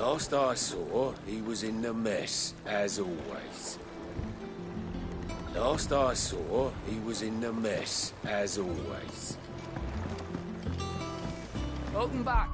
Last I saw, he was in the mess, as always. Last I saw, he was in the mess, as always. Welcome back.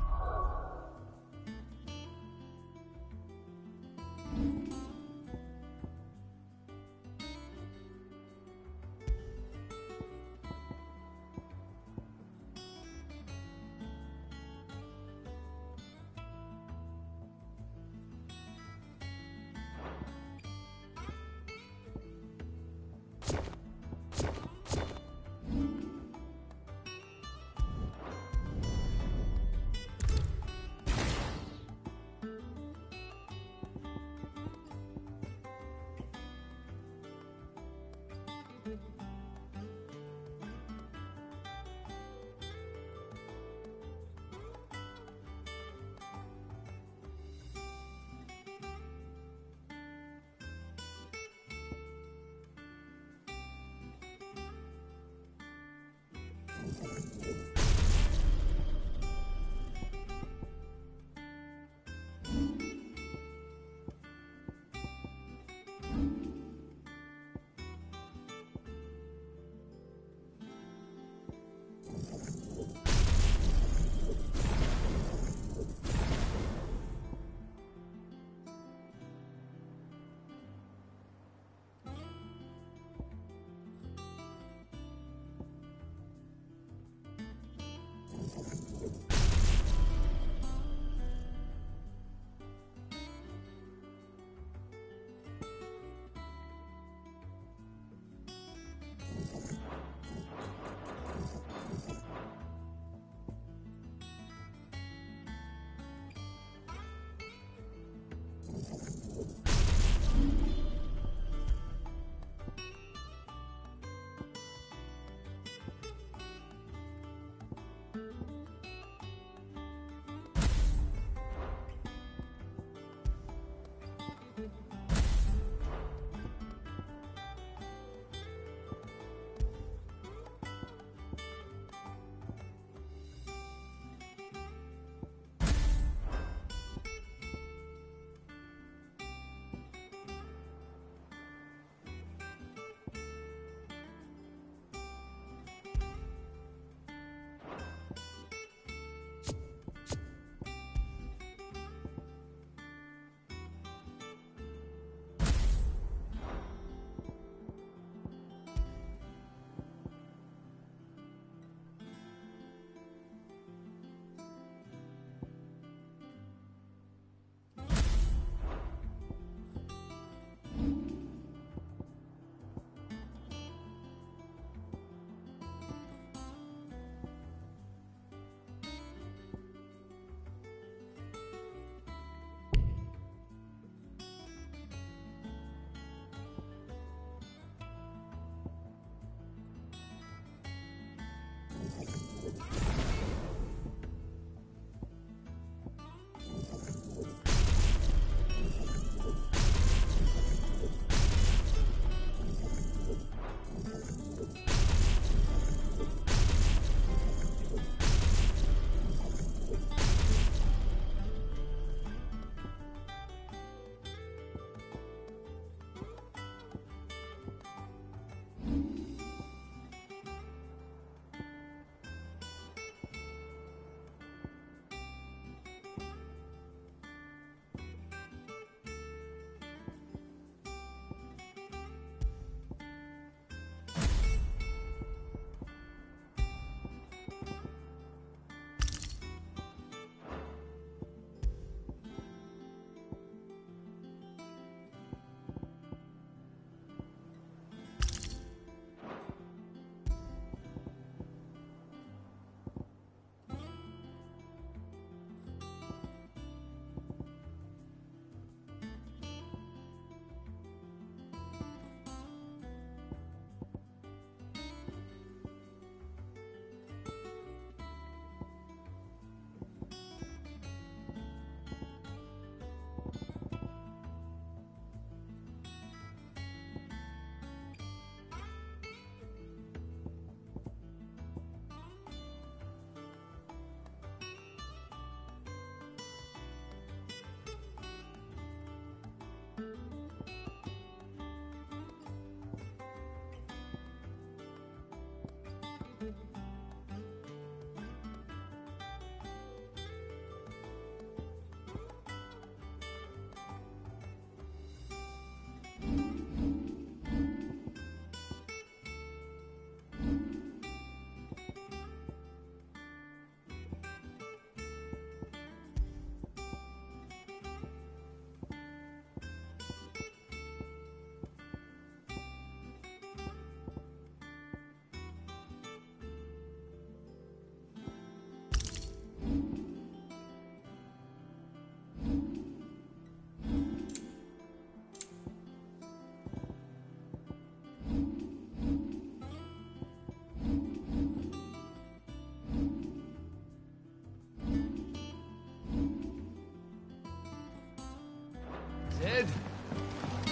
Sid,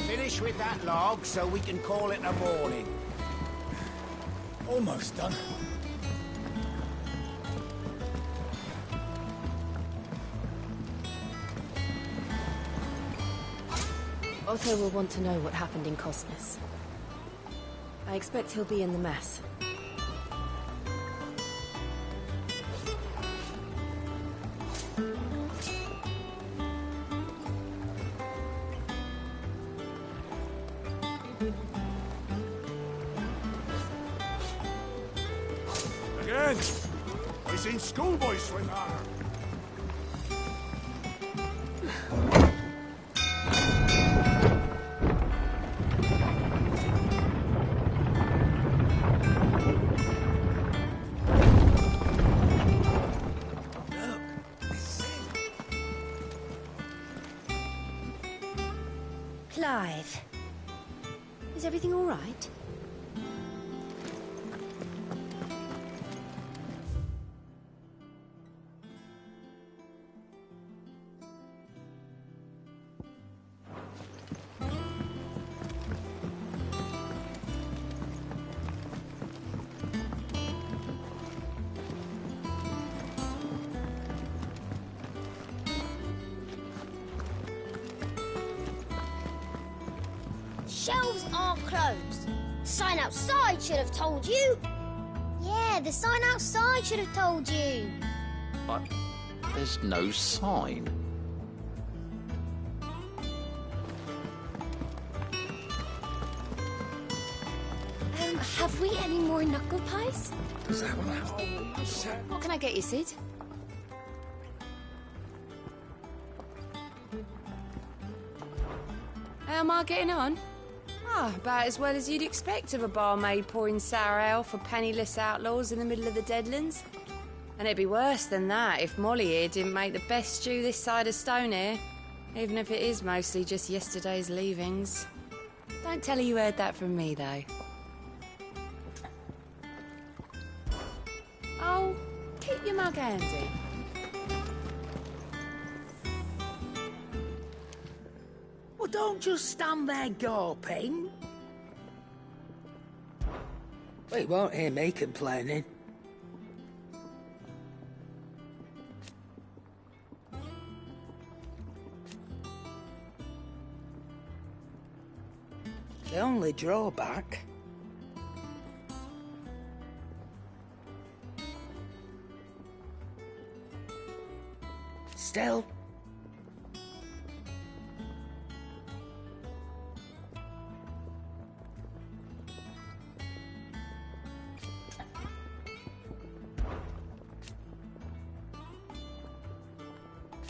finish with that log so we can call it a morning. Almost done. Otto will want to know what happened in Cosmos. I expect he'll be in the mess. Again! I seen schoolboys swing on her. Clive. Is everything all right? Shelves are closed. The sign outside should have told you. Yeah, the sign outside should have told you. But there's no sign. Have we any more knuckle pies? Does that one have... What can I get you, Sid? How am I getting on? Ah, about as well as you'd expect of a barmaid pouring sour ale for penniless outlaws in the middle of the Deadlands. And it'd be worse than that if Molly here didn't make the best stew this side of Stone, even if it is mostly just yesterday's leavings. Don't tell her you heard that from me, though. Oh, keep your mug handy. Well, don't just stand there gawping. Well, you won't hear me complaining. The only drawback... Still...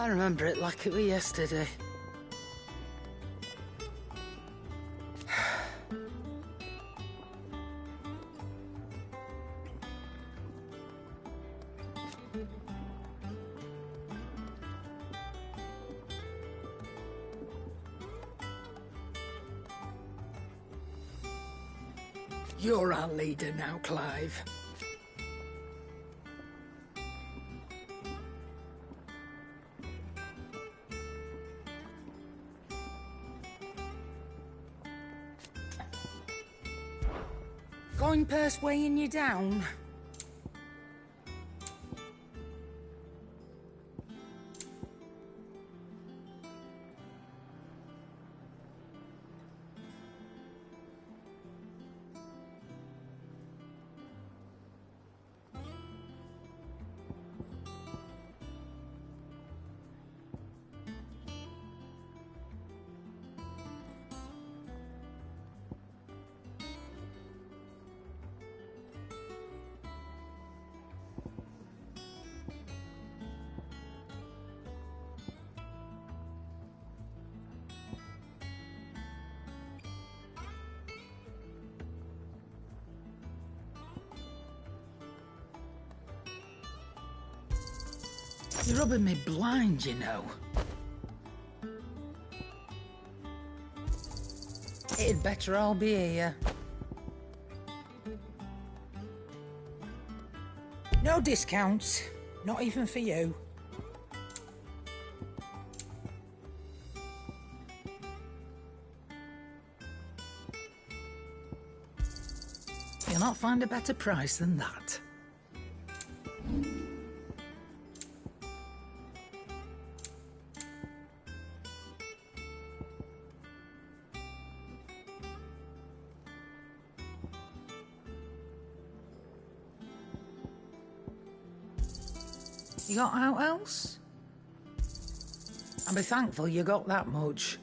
I remember it like it was yesterday. You're our leader now, Clive. Coin purse weighing you down? You're rubbing me blind, you know. It'd better all be here. No discounts. Not even for you. You'll not find a better price than that. You got out else? I'll be thankful you got that much.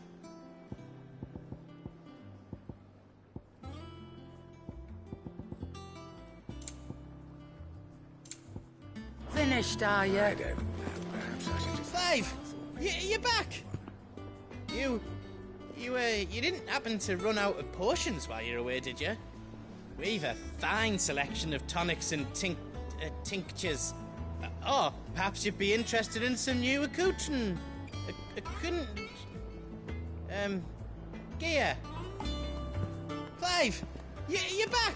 Finished, are you? I don't know. Perhaps I should just... Clive! You're back! You didn't happen to run out of potions while you're away, did you? We've a fine selection of tonics and tinctures. Oh, perhaps you'd be interested in some new accoutrement. Gear. Clive! You're back!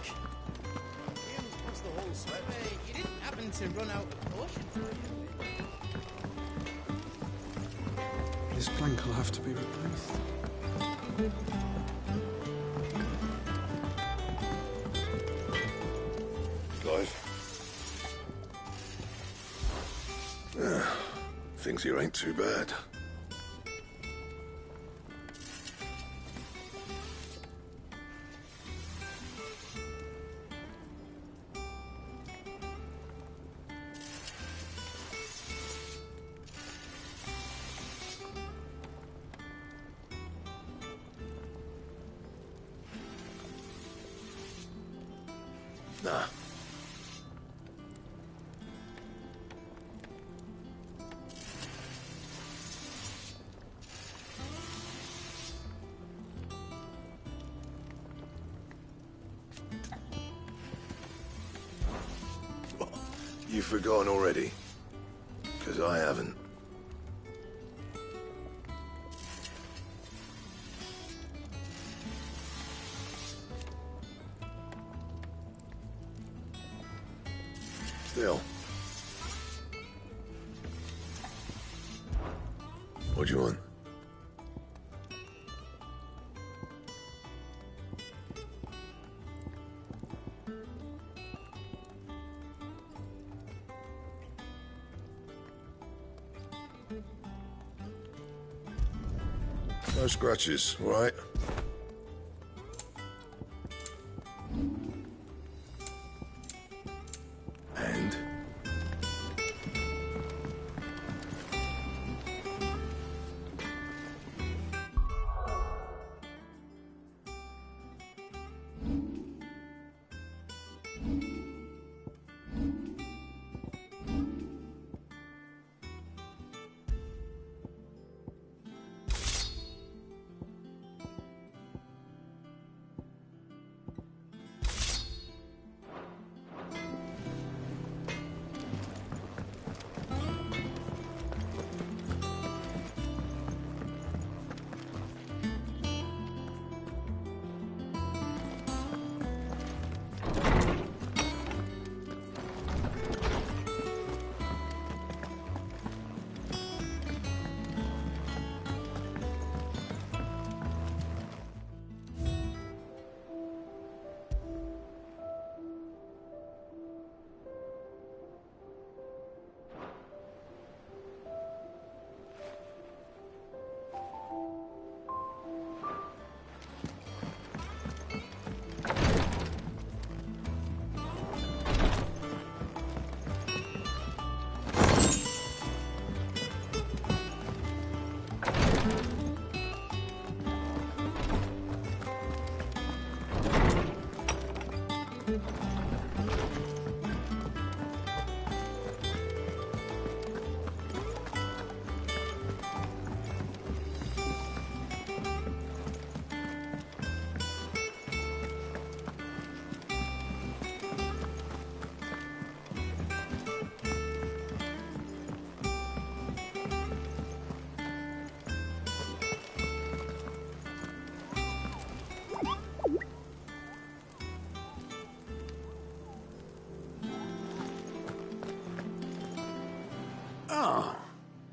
What's the whole sweat? You didn't happen to run out of potions while you're away. This plank will have to be replaced. Clive. Things here ain't too bad. Nah. You've forgotten already? 'Cause I haven't. Still. What do you want? No scratches, all right? And?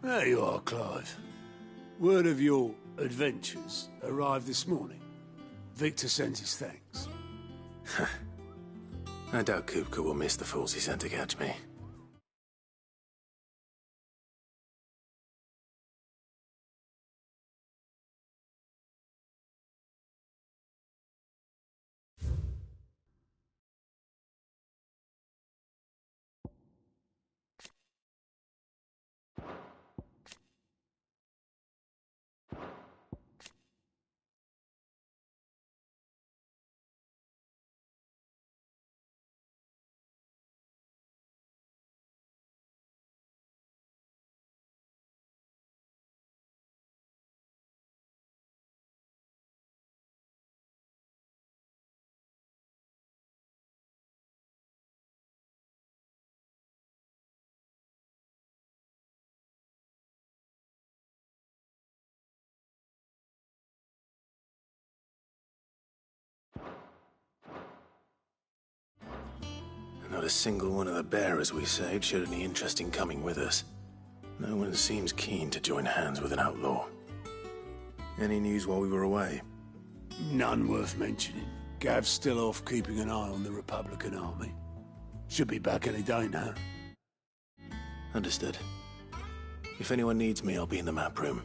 There you are, Clive. Word of your adventures arrived this morning. Victor sends his thanks. I doubt Kupka will miss the fools he sent to catch me. Not a single one of the bearers we saved showed any interest in coming with us. No one seems keen to join hands with an outlaw. Any news while we were away? None worth mentioning. Gav's still off keeping an eye on the Republican army. Should be back any day now. Understood. If anyone needs me, I'll be in the map room.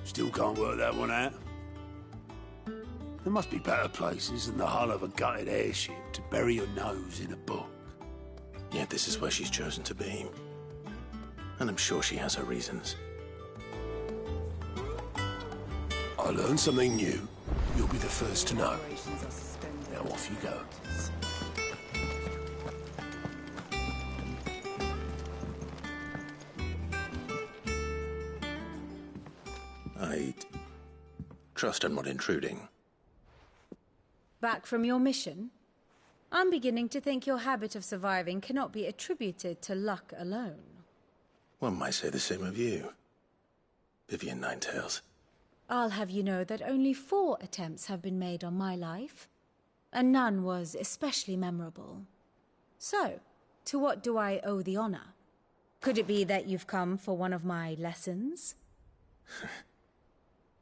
Still can't work that one out. There must be better places than the hull of a gutted airship to bury your nose in a book. Yet this is where she's chosen to be. And I'm sure she has her reasons. I learn something new. You'll be the first to know. Now off you go. I trust I'm not intruding. Back from your mission? I'm beginning to think your habit of surviving cannot be attributed to luck alone. One might say the same of you, Vivian Ninetails. I'll have you know that only 4 attempts have been made on my life, and none was especially memorable. So, to what do I owe the honor? Could it be that you've come for one of my lessons?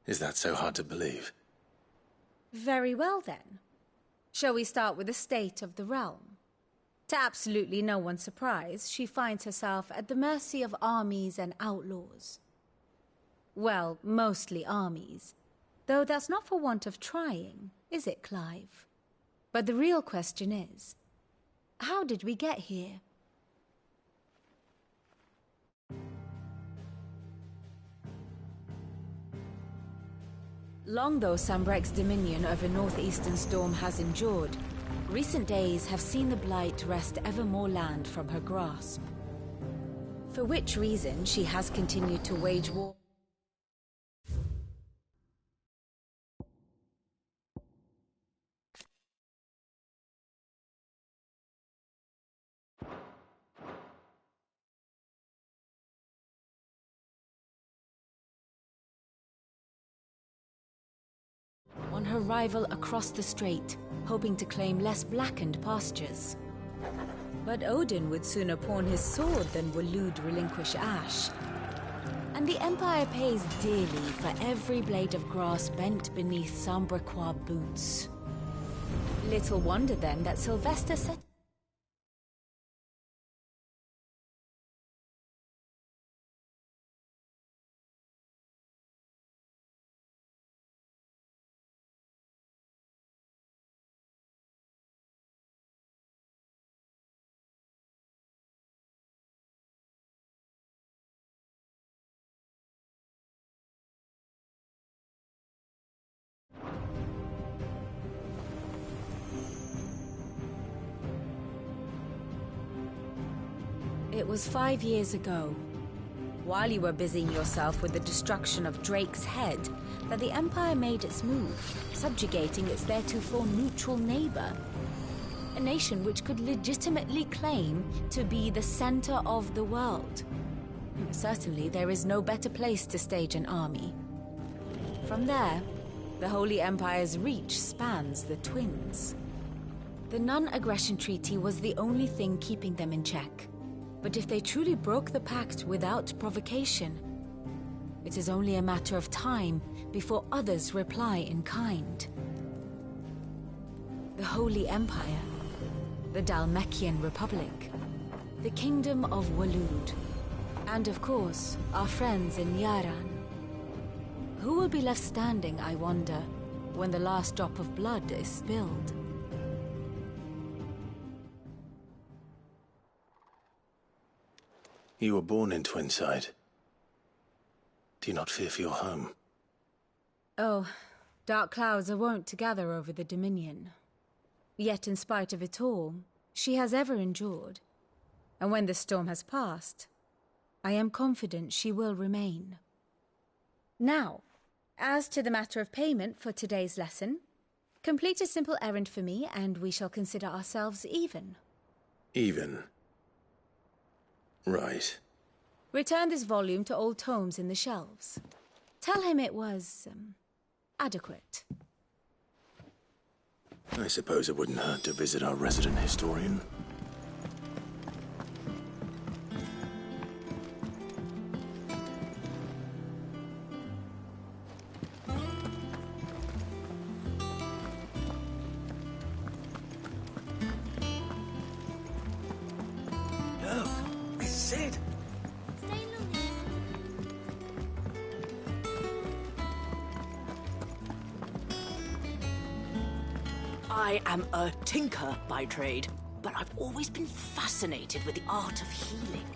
Is that so hard to believe? Very well, then. Shall we start with the state of the realm? To absolutely no one's surprise, she finds herself at the mercy of armies and outlaws. Well, mostly armies. Though that's not for want of trying, is it, Clive? But the real question is, how did we get here? Long though Sambrek's dominion over northeastern Storm has endured, recent days have seen the Blight wrest ever more land from her grasp. For which reason she has continued to wage war. On her rival across the strait, hoping to claim less blackened pastures. But Odin would sooner pawn his sword than Waloed relinquish Ash. And the Empire pays dearly for every blade of grass bent beneath Sambrequois boots. Little wonder then that Sylvester set It was 5 years ago, while you were busying yourself with the destruction of Drake's head, that the Empire made its move, subjugating its theretofore neutral neighbor. A nation which could legitimately claim to be the center of the world. Certainly, there is no better place to stage an army. From there, the Holy Empire's reach spans the Twins. The non-aggression treaty was the only thing keeping them in check. But if they truly broke the pact without provocation, it is only a matter of time before others reply in kind. The Holy Empire, the Dalmekian Republic, the Kingdom of Waloed, and of course, our friends in Yaran. Who will be left standing, I wonder, when the last drop of blood is spilled? You were born in Twinside. Do you not fear for your home? Oh, dark clouds are wont to gather over the Dominion. Yet in spite of it all, she has ever endured. And when the storm has passed, I am confident she will remain. Now, as to the matter of payment for today's lesson, complete a simple errand for me and we shall consider ourselves even. Even? Right. Return this volume to old tomes in the shelves. Tell him it was, adequate. I suppose it wouldn't hurt to visit our resident historian. Look, it's Sid. Stay long. I am a tinker by trade, but I've always been fascinated with the art of healing.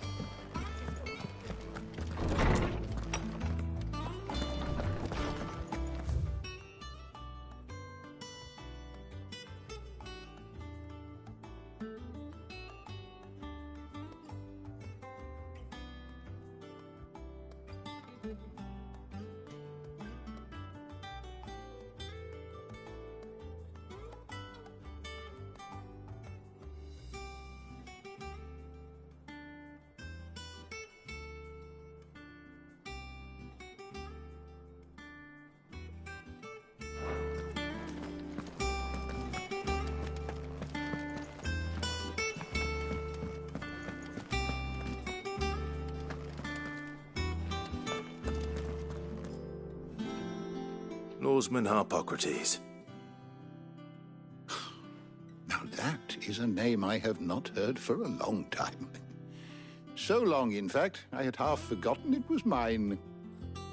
Lawsman Harpocrates. Now that is a name I have not heard for a long time. So long, in fact, I had half forgotten it was mine.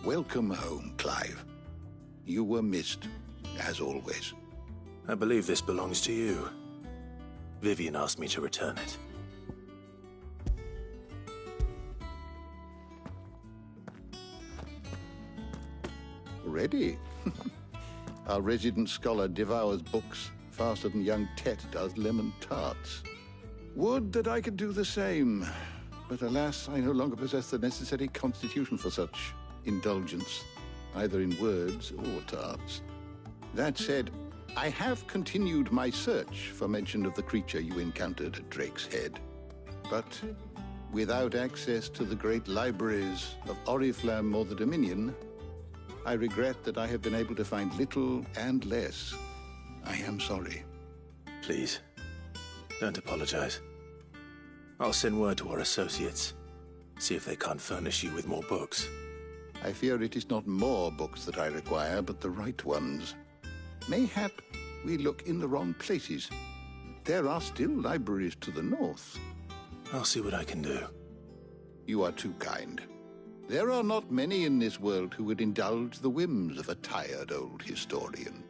Welcome home, Clive. You were missed, as always. I believe this belongs to you. Vivian asked me to return it. Already? Our resident scholar devours books faster than young Tet does lemon tarts. Would that I could do the same. But alas, I no longer possess the necessary constitution for such indulgence, either in words or tarts. That said, I have continued my search for mention of the creature you encountered at Drake's Head. But without access to the great libraries of Oriflamme or the Dominion, I regret that I have been able to find little and less. I am sorry. Please, don't apologize. I'll send word to our associates. See if they can't furnish you with more books. I fear it is not more books that I require, but the right ones. Mayhap we look in the wrong places. There are still libraries to the north. I'll see what I can do. You are too kind. There are not many in this world who would indulge the whims of a tired old historian.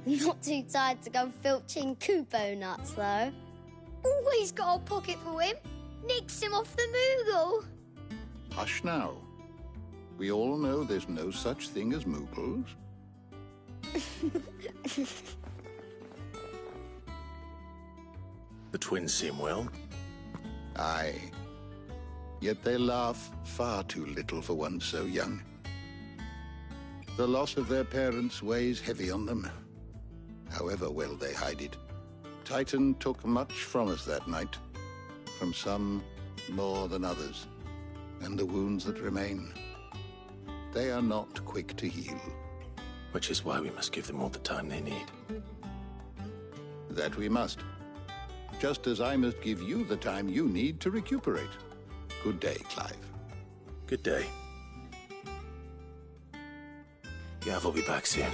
Not too tired to go filching Kupo nuts, though. Always got a pocket for him. Nicks him off the Moogle. Hush now. We all know there's no such thing as Moogles. The twins seem well. Aye. Yet they laugh far too little for one so young. The loss of their parents weighs heavy on them, however well they hide it. Titan took much from us that night, from some more than others, and the wounds that remain, they are not quick to heal. Which is why we must give them all the time they need. That we must. Just as I must give you the time you need to recuperate. Good day, Clive. Good day. Gav will be back soon.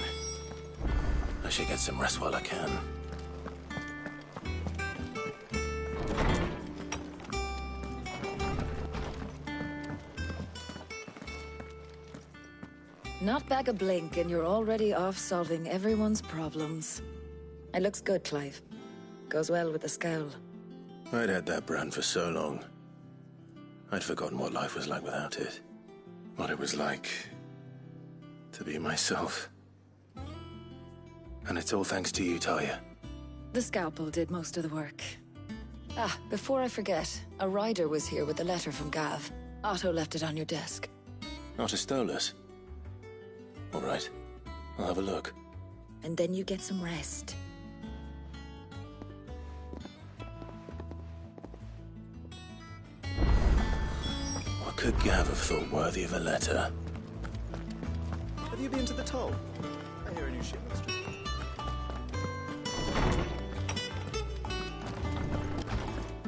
I should get some rest while I can. Not back a blink and you're already off solving everyone's problems. It looks good, Clive. Goes well with the scowl. I'd had that brand for so long. I'd forgotten what life was like without it. What it was like to be myself. And it's all thanks to you, Talia. The scalpel did most of the work. Ah, before I forget, a rider was here with a letter from Gav. Otto left it on your desk. Otto stole us. All right, I'll have a look. And then you get some rest. What could Gav have thought worthy of a letter? Have you been to the toll? I hear a new shipment's just...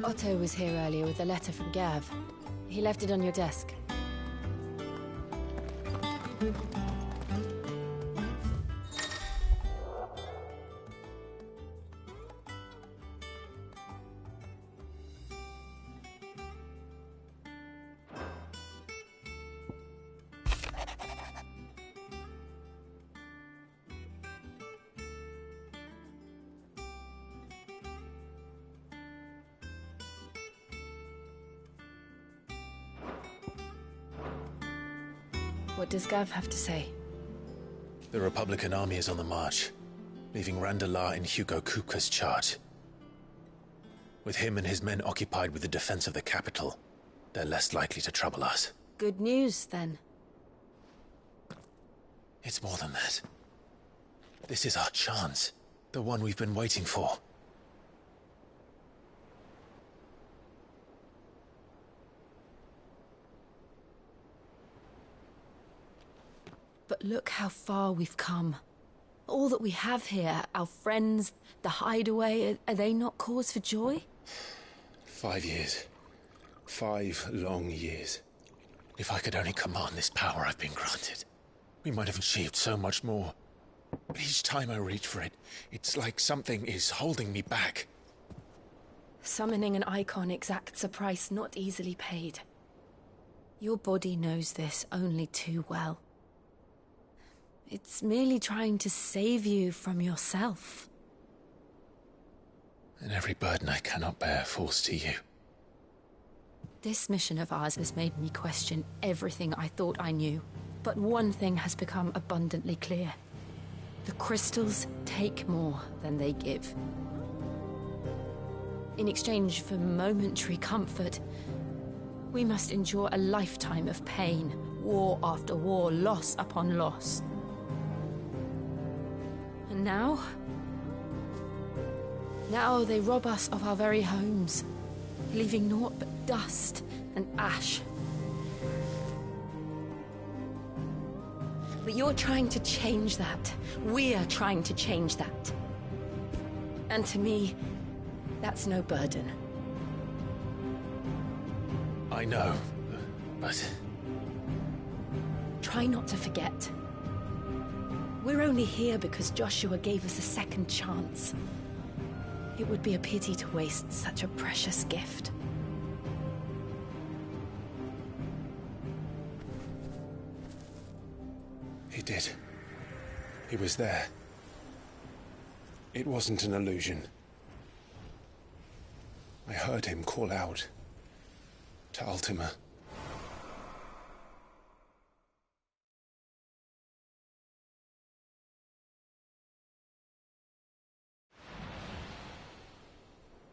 Otto was here earlier with a letter from Gav. He left it on your desk. What does Gav have to say? The Republican army is on the march, leaving Randalar in Hugo Kupka's charge. With him and his men occupied with the defense of the capital, they're less likely to trouble us. Good news, then. It's more than that. This is our chance. The one we've been waiting for. But look how far we've come. All that we have here, our friends, the hideaway, are they not cause for joy? 5 years. 5 long years. If I could only command this power I've been granted, we might have achieved so much more. But each time I reach for it, it's like something is holding me back. Summoning an icon exacts a price not easily paid. Your body knows this only too well. It's merely trying to save you from yourself. And every burden I cannot bear falls to you. This mission of ours has made me question everything I thought I knew. But one thing has become abundantly clear. The crystals take more than they give. In exchange for momentary comfort, we must endure a lifetime of pain, war after war, loss upon loss. And now they rob us of our very homes, leaving naught but dust and ash. But you're trying to change that. We're trying to change that. And to me, that's no burden. I know, but... Try not to forget. We're only here because Joshua gave us a second chance. It would be a pity to waste such a precious gift. He did. He was there. It wasn't an illusion. I heard him call out to Ultima.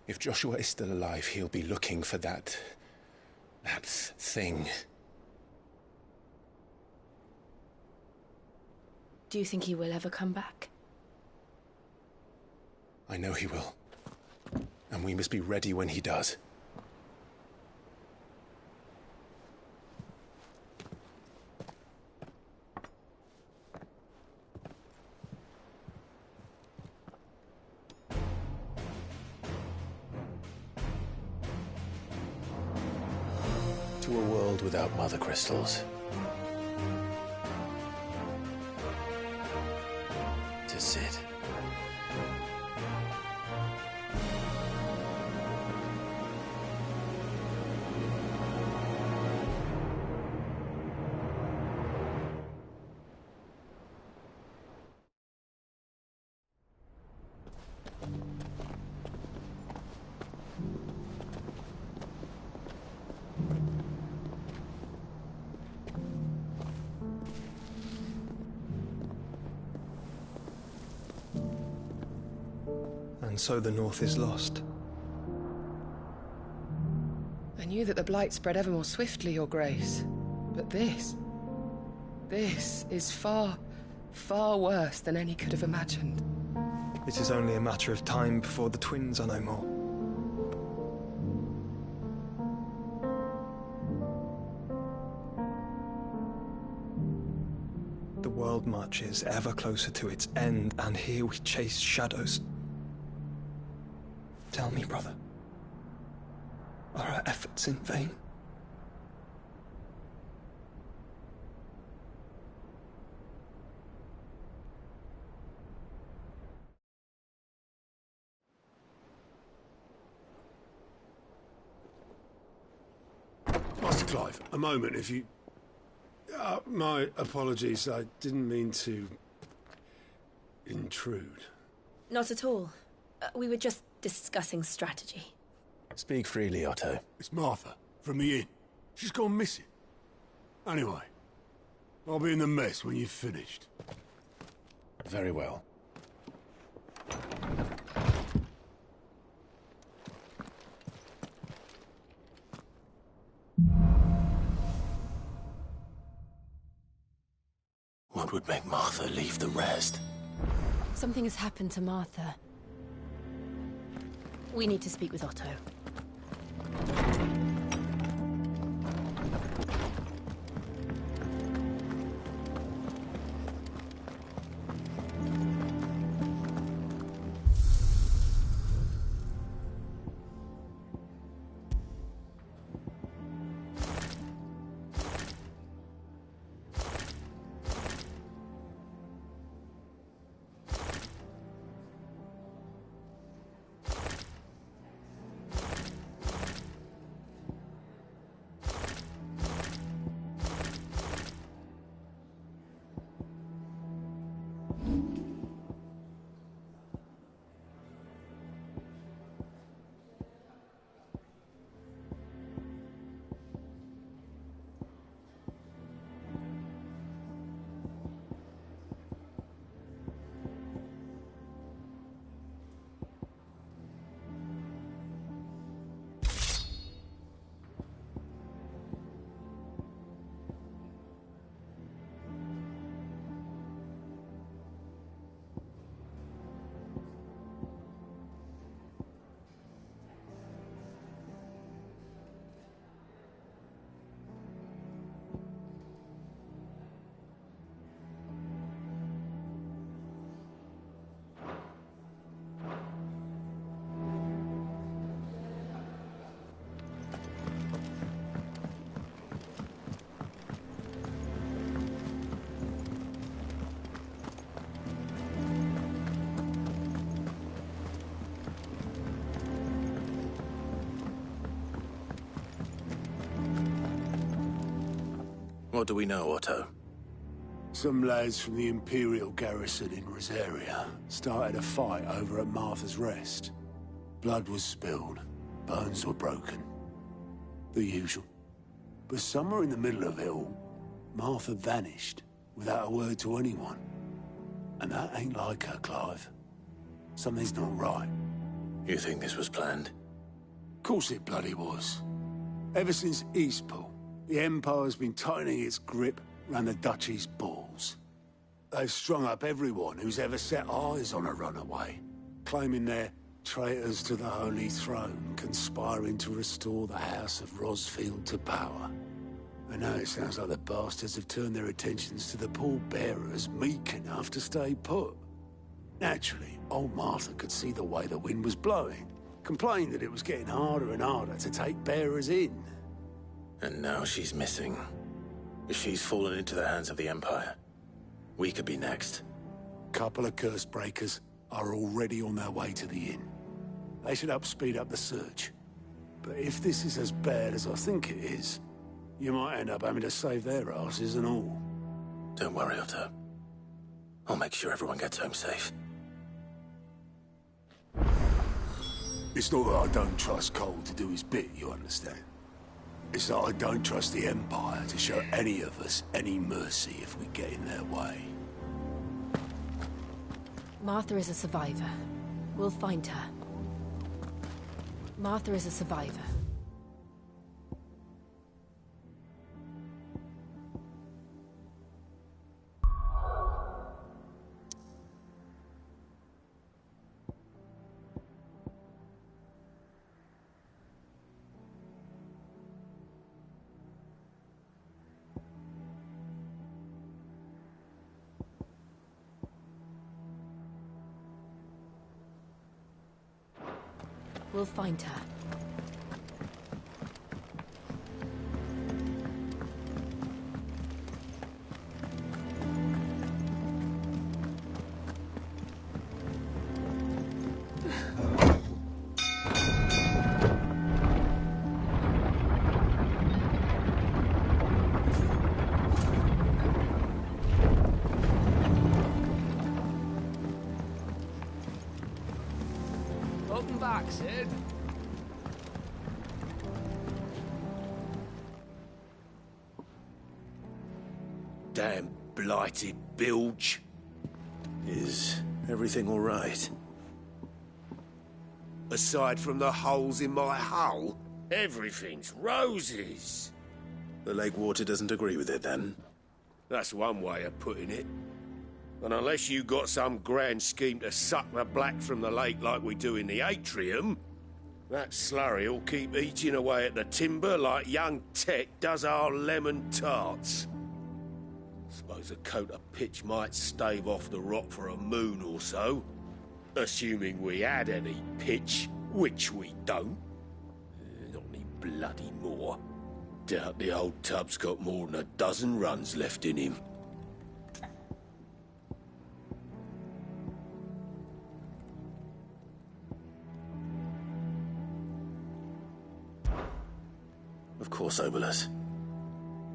If Joshua is still alive, he'll be looking for that thing. Do you think he will ever come back? I know he will. And we must be ready when he does. a world without mother crystals. To sit. And so the North is lost. I knew that the Blight spread ever more swiftly, Your Grace. But this is far, far worse than any could have imagined. It is only a matter of time before the twins are no more. The world marches ever closer to its end, and here we chase shadows. Tell me, brother, are our efforts in vain? Master Clive, a moment, if you... my apologies, I didn't mean to... intrude. Not at all. We were just discussing strategy. Speak freely, Otto. It's Martha, from the inn. She's gone missing. Anyway, I'll be in the mess when you've finished. Very well. What would make Martha leave the rest? Something has happened to Martha. We need to speak with Otto. What do we know, Otto? Some lads from the Imperial garrison in Rosaria started a fight over at Martha's Rest. Blood was spilled, bones were broken. The usual. But somewhere in the middle of it all, Martha vanished without a word to anyone. And that ain't like her, Clive. Something's not right. You think this was planned? Course it bloody was. Ever since Eastpool, the Empire's been tightening its grip round the Duchy's balls. They've strung up everyone who's ever set eyes on a runaway, claiming they're traitors to the Holy Throne, conspiring to restore the House of Rosfield to power. And now it sounds like the bastards have turned their attentions to the pallbearers meek enough to stay put. Naturally, old Martha could see the way the wind was blowing, complained that it was getting harder and harder to take bearers in. And now she's missing. If she's fallen into the hands of the Empire, we could be next. Couple of curse breakers are already on their way to the inn. They should help speed up the search. But if this is as bad as I think it is, you might end up having to save their asses and all. Don't worry, Otto. I'll make sure everyone gets home safe. It's not that I don't trust Cole to do his bit, you understand? It's that I don't trust the Empire to show any of us any mercy if we get in their way. Martha is a survivor. We'll find her. Martha is a survivor. We'll find her. Welcome back, Sid. Damn blighted bilge. Is everything all right? Aside from the holes in my hull, everything's roses. The lake water doesn't agree with it, then? That's one way of putting it. And unless you got some grand scheme to suck the black from the lake like we do in the atrium, that slurry'll keep eating away at the timber like young Tech does our lemon tarts. Suppose a coat of pitch might stave off the rot for a moon or so, assuming we had any pitch, which we don't. Not any bloody more. Doubt the old tub's got more than a dozen runs left in him. Of course, Obolus.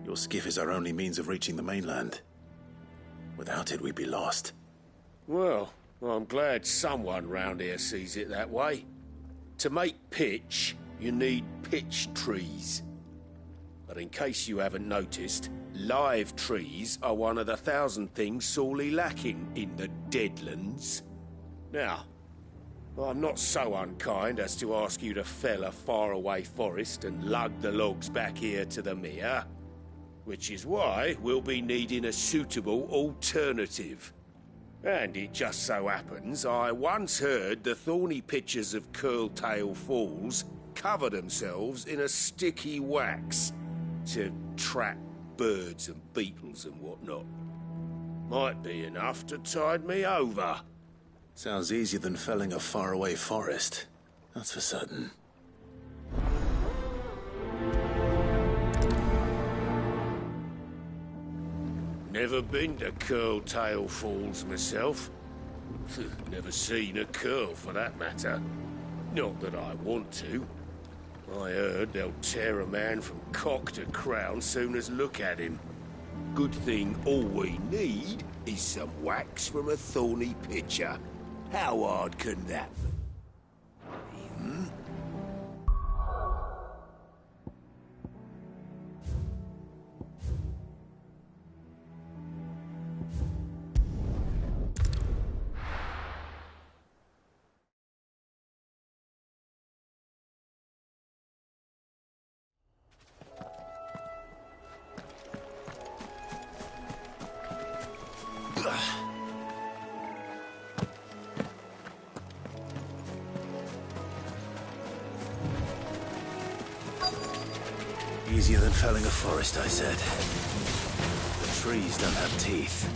Your skiff is our only means of reaching the mainland. Without it, we'd be lost. Well, I'm glad someone round here sees it that way. To make pitch, you need pitch trees. But in case you haven't noticed, live trees are one of the 1,000 things sorely lacking in the Deadlands. Now, I'm not so unkind as to ask you to fell a faraway forest and lug the logs back here to the mere, which is why we'll be needing a suitable alternative. And it just so happens I once heard the thorny pitchers of Curltail Falls cover themselves in a sticky wax to trap birds and beetles and whatnot. Might be enough to tide me over. Sounds easier than felling a faraway forest. That's for certain. Never been to Curltail Falls myself. Never seen a curl, for that matter. Not that I want to. I heard they'll tear a man from cock to crown soon as look at him. Good thing all we need is some wax from a thorny pitcher. How hard can that be? Easier than felling a forest, I said. The trees don't have teeth.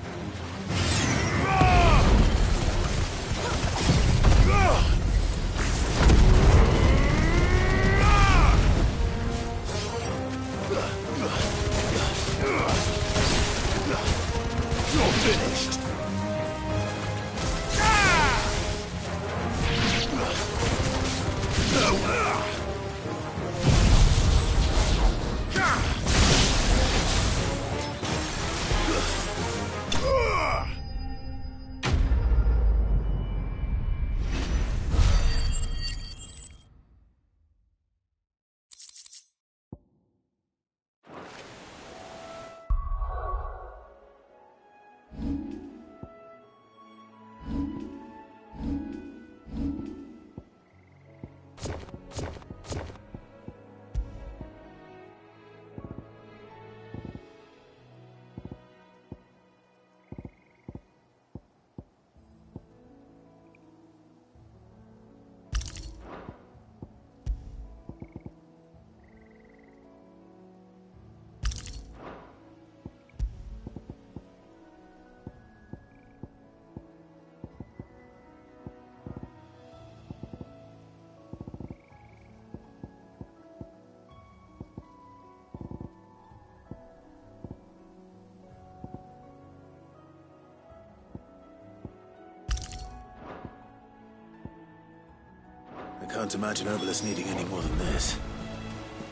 I can't imagine Obolus needing any more than this.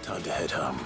Time to head home.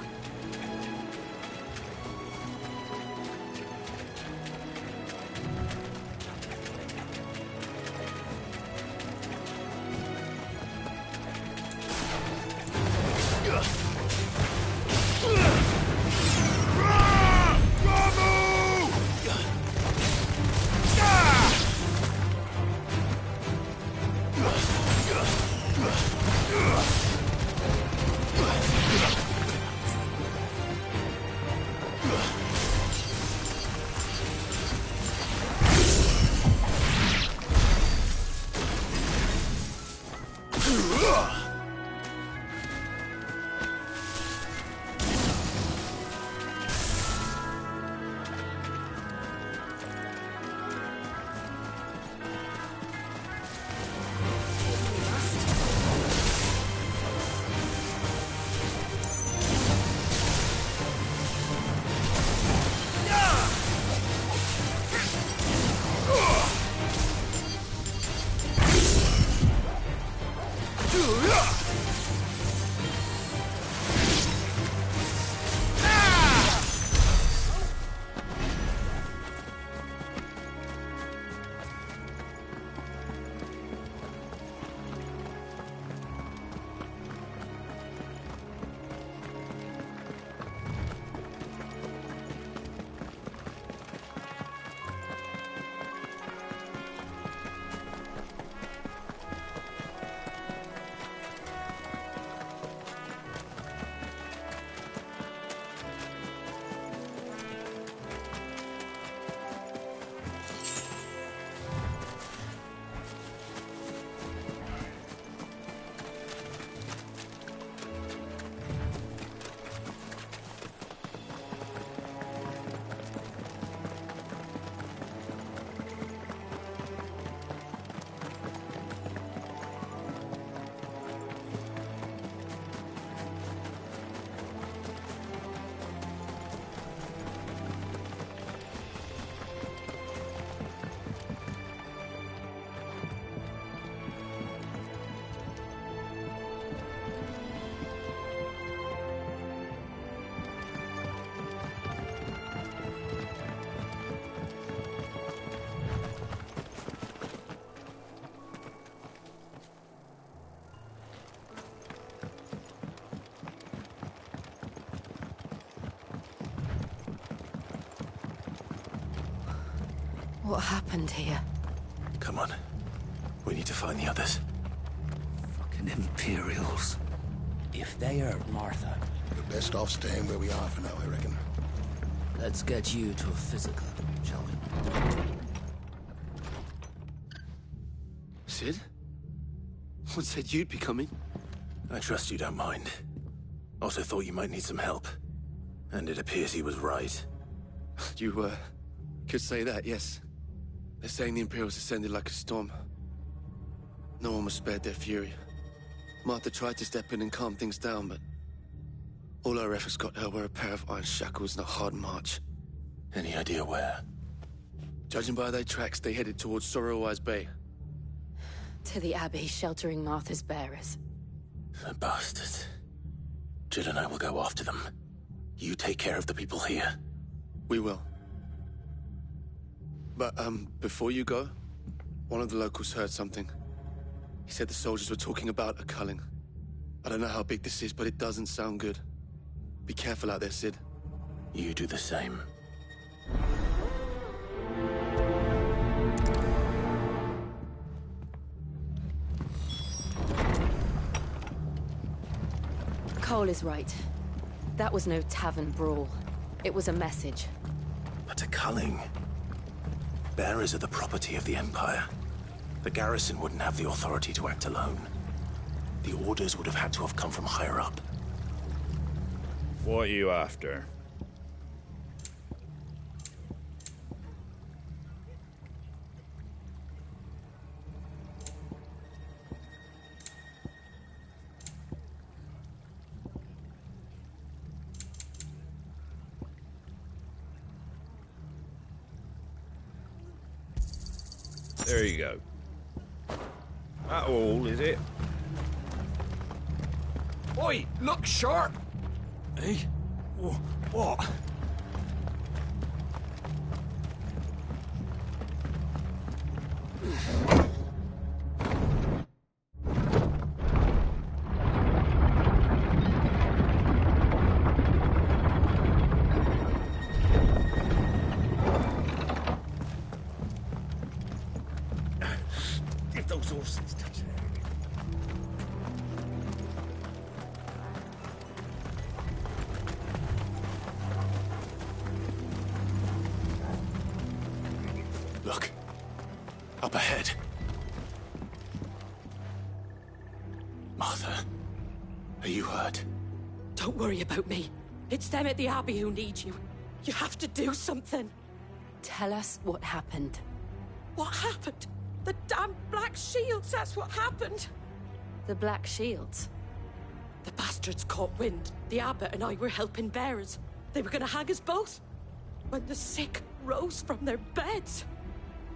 What happened here? Come on. We need to find the others. Fucking Imperials. If they hurt Martha... We're best off staying where we are for now, I reckon. Let's get you to a physical, shall we? Sid? What said you'd be coming? I trust you don't mind. Also thought you might need some help. And it appears he was right. You, could say that, yes. They're saying the Imperials descended like a storm. No one was spared their fury. Martha tried to step in and calm things down, but all our efforts got her were a pair of iron shackles and a hard march. Any idea where? Judging by their tracks, they headed towards Sorrowwise Bay. To the Abbey, sheltering Martha's bearers. The bastards. Jill and I will go after them. You take care of the people here. We will. But, before you go, one of the locals heard something. He said the soldiers were talking about a culling. I don't know how big this is, but it doesn't sound good. Be careful out there, Sid. You do the same. Cole is right. That was no tavern brawl. It was a message. But a culling? Bearers are the property of the Empire. The garrison wouldn't have the authority to act alone. The orders would have had to have come from higher up. What are you after? There you go. That all, is it? Oi, look sharp! Eh? What? If those horses touch it. Look. Up ahead. Martha, are you hurt? Don't worry about me. It's them at the Abbey who need you. You have to do something. Tell us what happened. What happened? The damn Black Shields, that's what happened. The Black Shields? The bastards caught wind. The abbot and I were helping bearers. They were gonna hang us both. When the sick rose from their beds,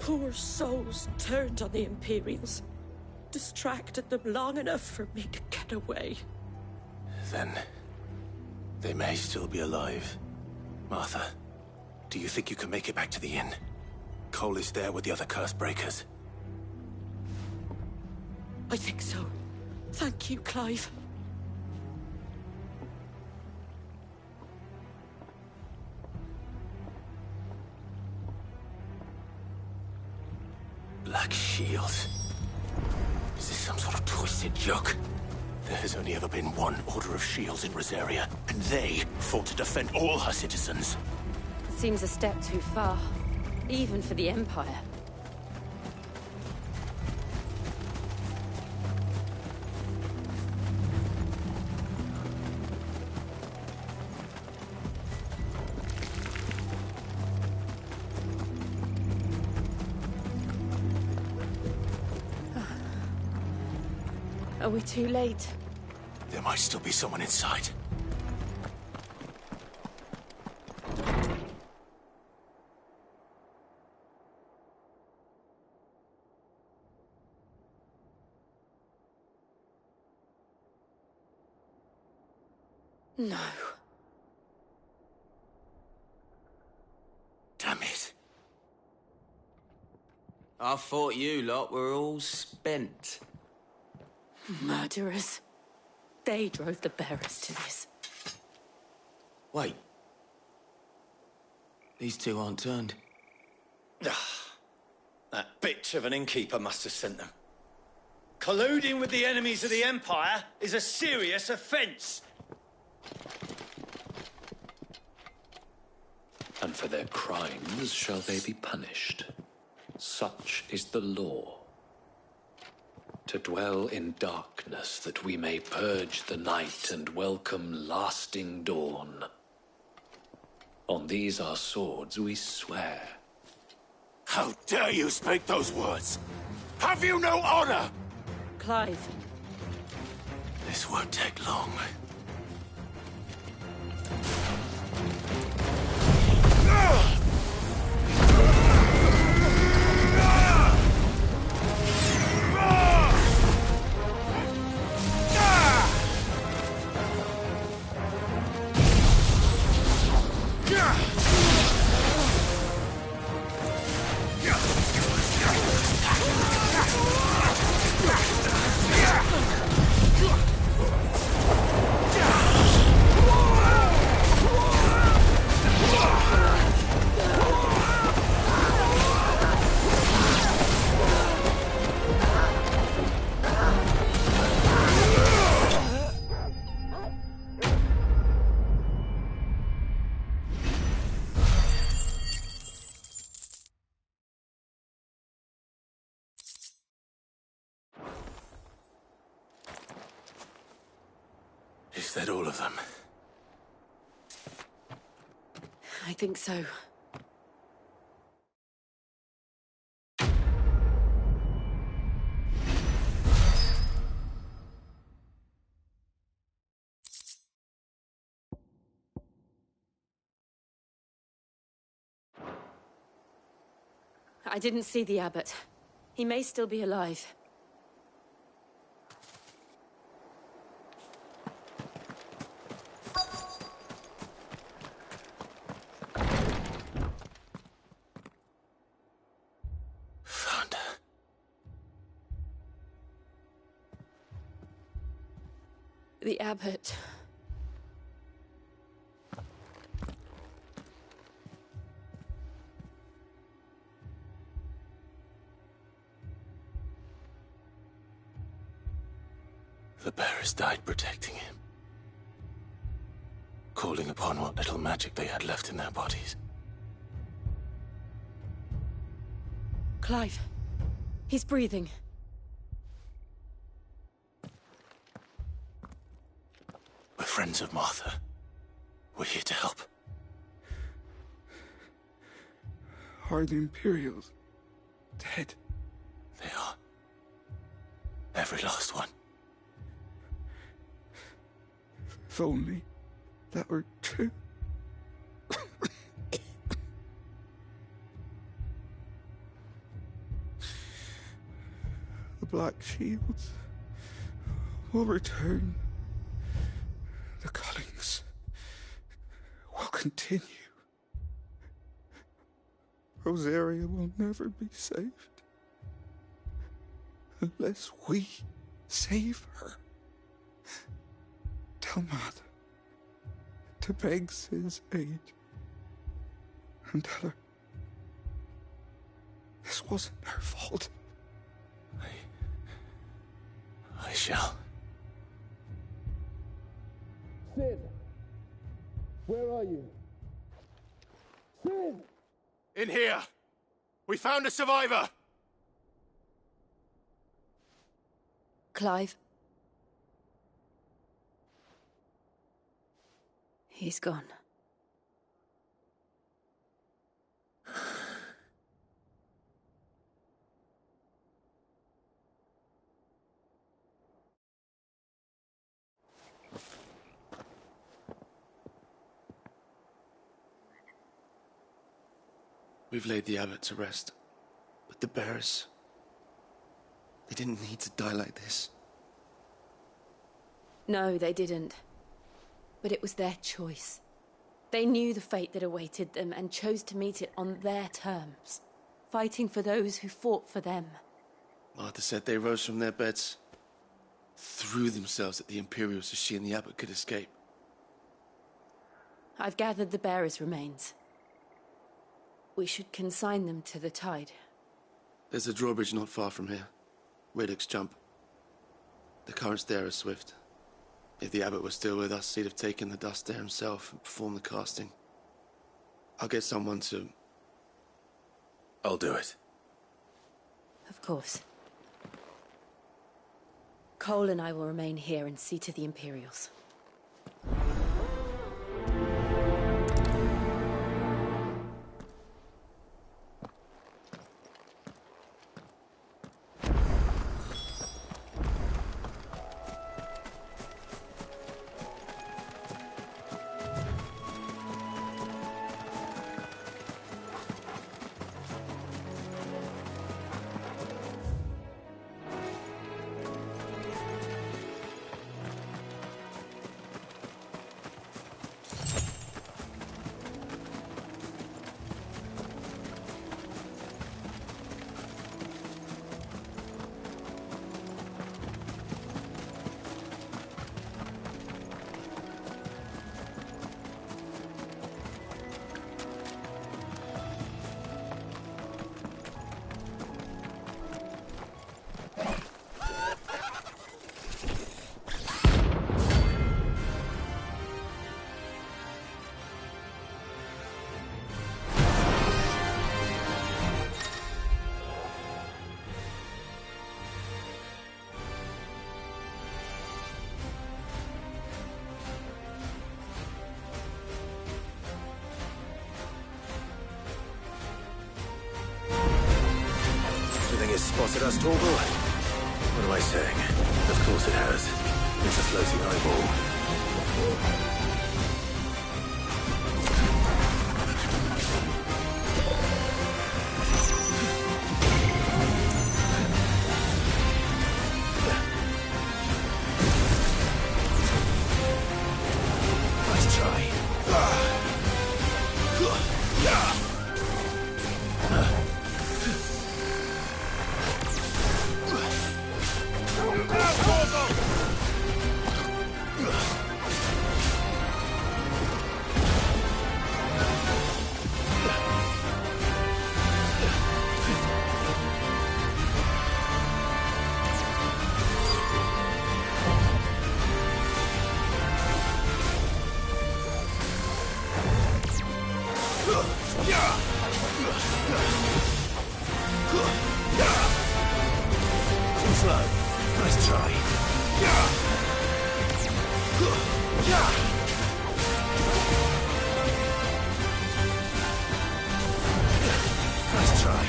poor souls turned on the Imperials. Distracted them long enough for me to get away. Then they may still be alive. Martha, do you think you can make it back to the inn? Cole is there with the other curse breakers. I think so. Thank you, Clive. Black Shields. Is this some sort of twisted joke? There has only ever been one Order of Shields in Rosaria, and they fought to defend all her citizens. Seems a step too far, even for the Empire. Are we too late? There might still be someone inside. No. Damn it. I thought you lot were all spent. Murderers. They drove the bearers to this. Wait. These two aren't turned. That bitch of an innkeeper must have sent them. Colluding with the enemies of the Empire is a serious offence. And for their crimes shall they be punished. Such is the law. To dwell in darkness that we may purge the night and welcome lasting dawn. On these our swords we swear. How dare you speak those words? Have you no honor? Clive. This won't take long. Is that all of them? I think so. I didn't see the abbot. He may still be alive. The abbot. The bearers died protecting him, calling upon what little magic they had left in their bodies. Clive. He's breathing. We're friends of Martha. We're here to help. Are the Imperials dead? They are. Every last one. If only that were true. The Black Shields will return. The cullings will continue. Rosaria will never be saved unless we save her. Tell Mother to beg Sid's aid and tell her this wasn't her fault. I shall. Sid! Where are you? Sid! In here! We found a survivor! Clive. He's gone. We've laid the abbot to rest. But the bearers... they didn't need to die like this. No, they didn't. But it was their choice. They knew the fate that awaited them and chose to meet it on their terms, fighting for those who fought for them. Martha said they rose from their beds, threw themselves at the Imperials so she and the abbot could escape. I've gathered the bearers' remains. We should consign them to the tide. There's a drawbridge not far from here. Radix Jump. The currents there are swift. If the abbot was still with us, he'd have taken the dust there himself and performed the casting. I'll get someone to... I'll do it. Of course. Cole and I will remain here and see to the Imperials. Spotted us, Torgal? What am I saying? Of course it has. It's a floating eyeball. Nice try. Nice try. Nice try.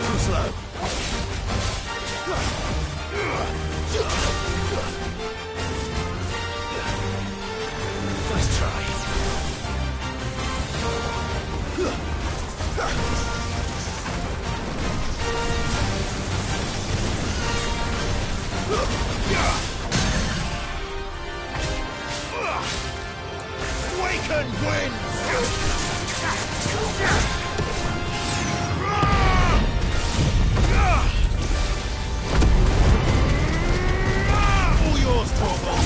Too slow. Nice try. Waken all yours, Torgal.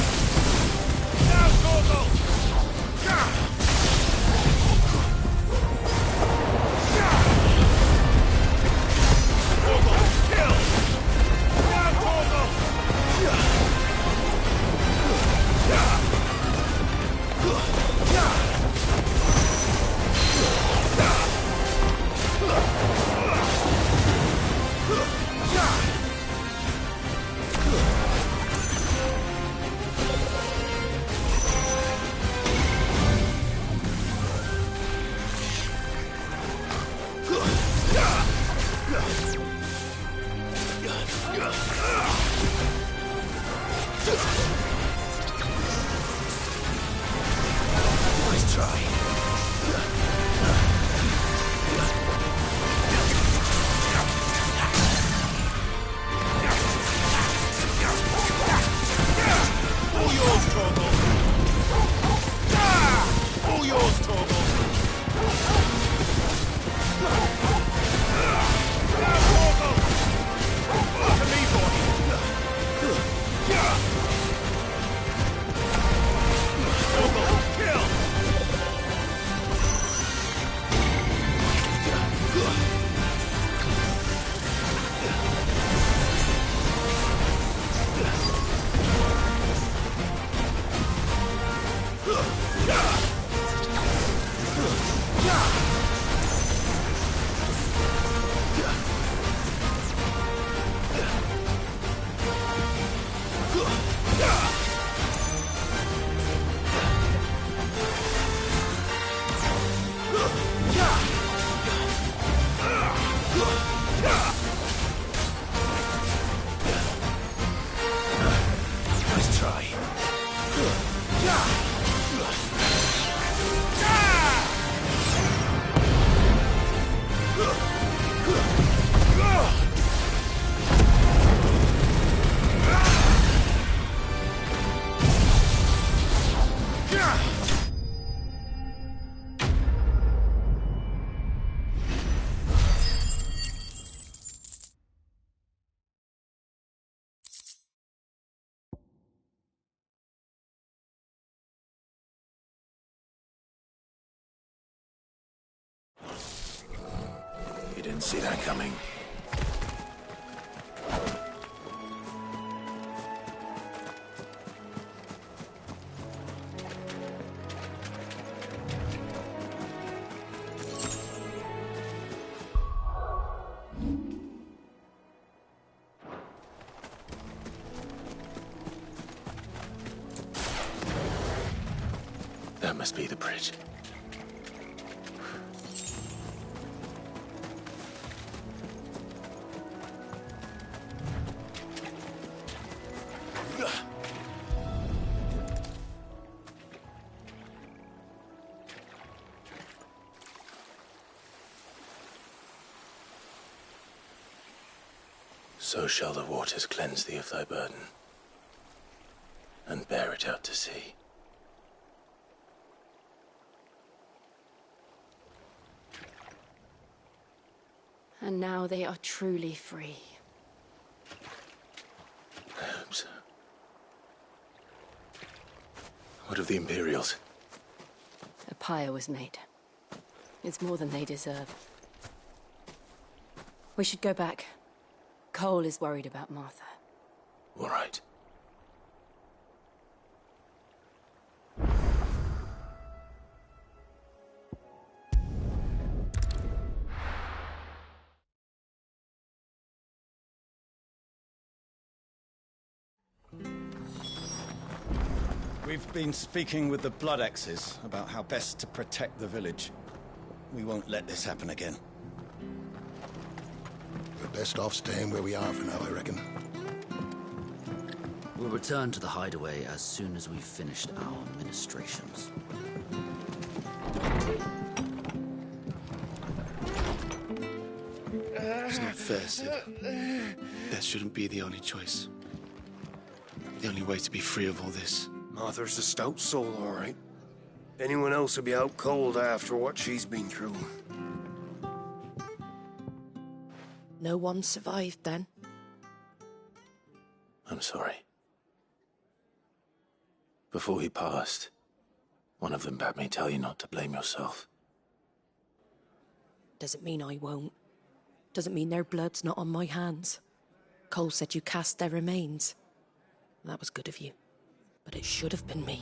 Now, Torgal. Torgal, kill. Now, Torgal. Nice try. All yours, Torgal. All yours, Torgal. Now, Torgal. To me, boy. Torgal, kill. Nice try. You didn't see that coming. That must be the bridge. So shall the waters cleanse thee of thy burden, and bear it out to sea. And now they are truly free. I hope so. What of the Imperials? A pyre was made. It's more than they deserve. We should go back. Cole is worried about Martha. All right. We've been speaking with the Blood Axes about how best to protect the village. We won't let this happen again. We're best off staying where we are for now, I reckon. We'll return to the hideaway as soon as we've finished our ministrations. It's not fair, Sid. That shouldn't be the only choice. The only way to be free of all this. Martha's a stout soul, all right. Anyone else would be out cold after what she's been through. No one survived then? I'm sorry. Before he passed, one of them bade me tell you not to blame yourself. Doesn't mean I won't. Doesn't mean their blood's not on my hands. Cole said you cast their remains. That was good of you. But it should have been me.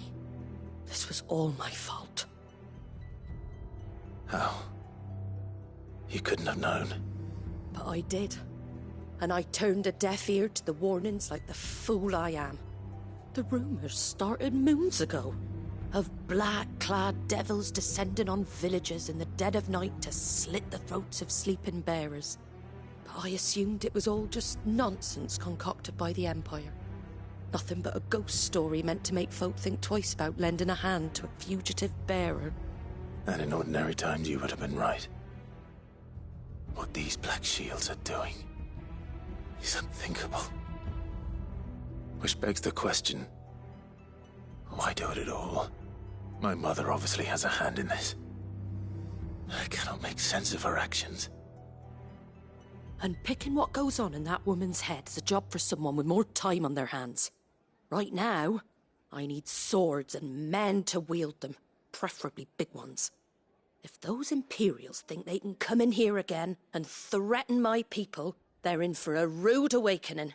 This was all my fault. How? You couldn't have known. But I did. And I turned a deaf ear to the warnings like the fool I am. The rumours started moons ago. Of black-clad devils descending on villages in the dead of night to slit the throats of sleeping bearers. But I assumed it was all just nonsense concocted by the Empire. Nothing but a ghost story meant to make folk think twice about lending a hand to a fugitive bearer. And in ordinary times you would have been right. What these Black Shields are doing is unthinkable. Which begs the question, why do it at all? My mother obviously has a hand in this. I cannot make sense of her actions. And picking what goes on in that woman's head is a job for someone with more time on their hands. Right now, I need swords and men to wield them, preferably big ones. If those Imperials think they can come in here again and threaten my people, they're in for a rude awakening.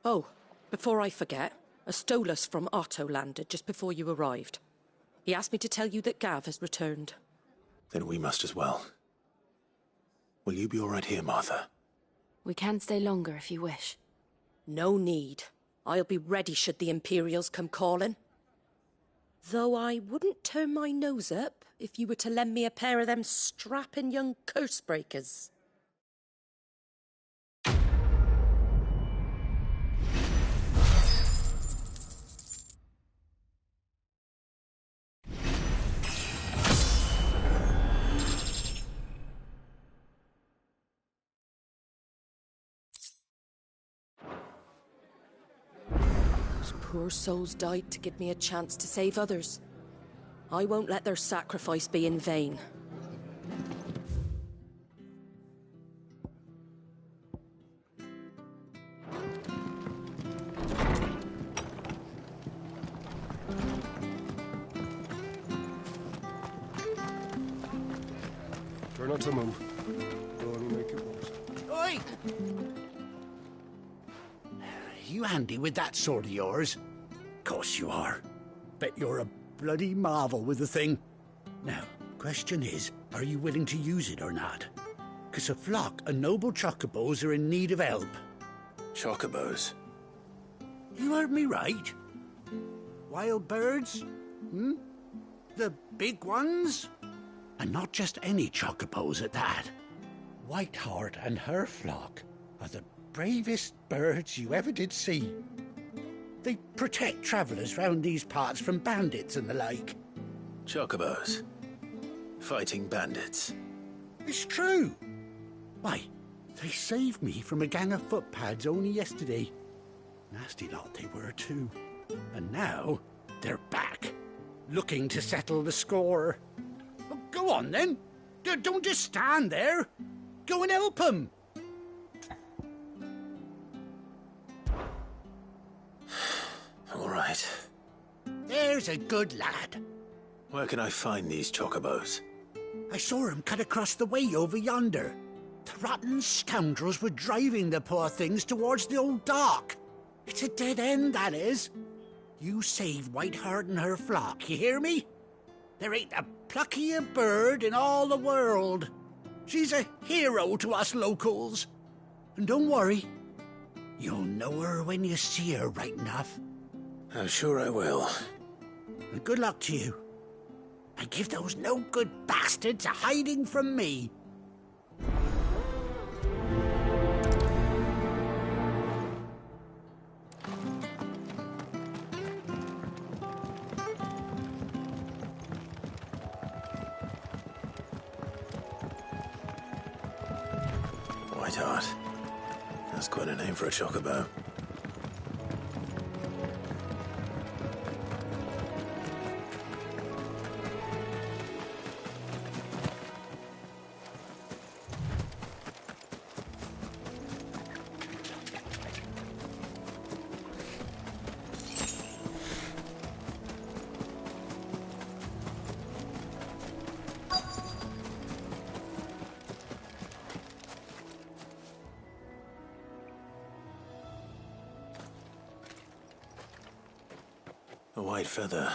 Oh, before I forget, a Stolas from Otto landed just before you arrived. He asked me to tell you that Gav has returned. Then we must as well. Will you be all right here, Martha? We can stay longer if you wish. No need. I'll be ready should the Imperials come calling. Though I wouldn't turn my nose up if you were to lend me a pair of them strapping young curse breakers. Poor souls died to give me a chance to save others. I won't let their sacrifice be in vain. Try not to move. It'll only make it worse. Oi! You handy with that sword of yours? Course you are. Bet you're a bloody marvel with the thing. Now, question is, are you willing to use it or not? 'Cause a flock of noble chocobos are in need of help. Chocobos? You heard me right. Wild birds? The big ones? And not just any chocobos at that. Whiteheart and her flock are the bravest birds you ever did see. They protect travellers round these parts from bandits and the like. Chocobos? Fighting bandits? It's true. Why, they saved me from a gang of footpads only yesterday. Nasty lot they were too. And now they're back, looking to settle the score. Well, go on then. Don't just stand there. Go and help them. All right. There's a good lad. Where can I find these chocobos? I saw him cut across the way over yonder. The rotten scoundrels were driving the poor things towards the old dock. It's a dead end, that is. You saved Whiteheart and her flock, you hear me? There ain't a pluckier bird in all the world. She's a hero to us locals. And don't worry, you'll know her when you see her right enough. I'm sure I will. And good luck to you. And give those no-good bastards a hiding from me. Whiteheart. That's quite a name for a chocobo. A white feather.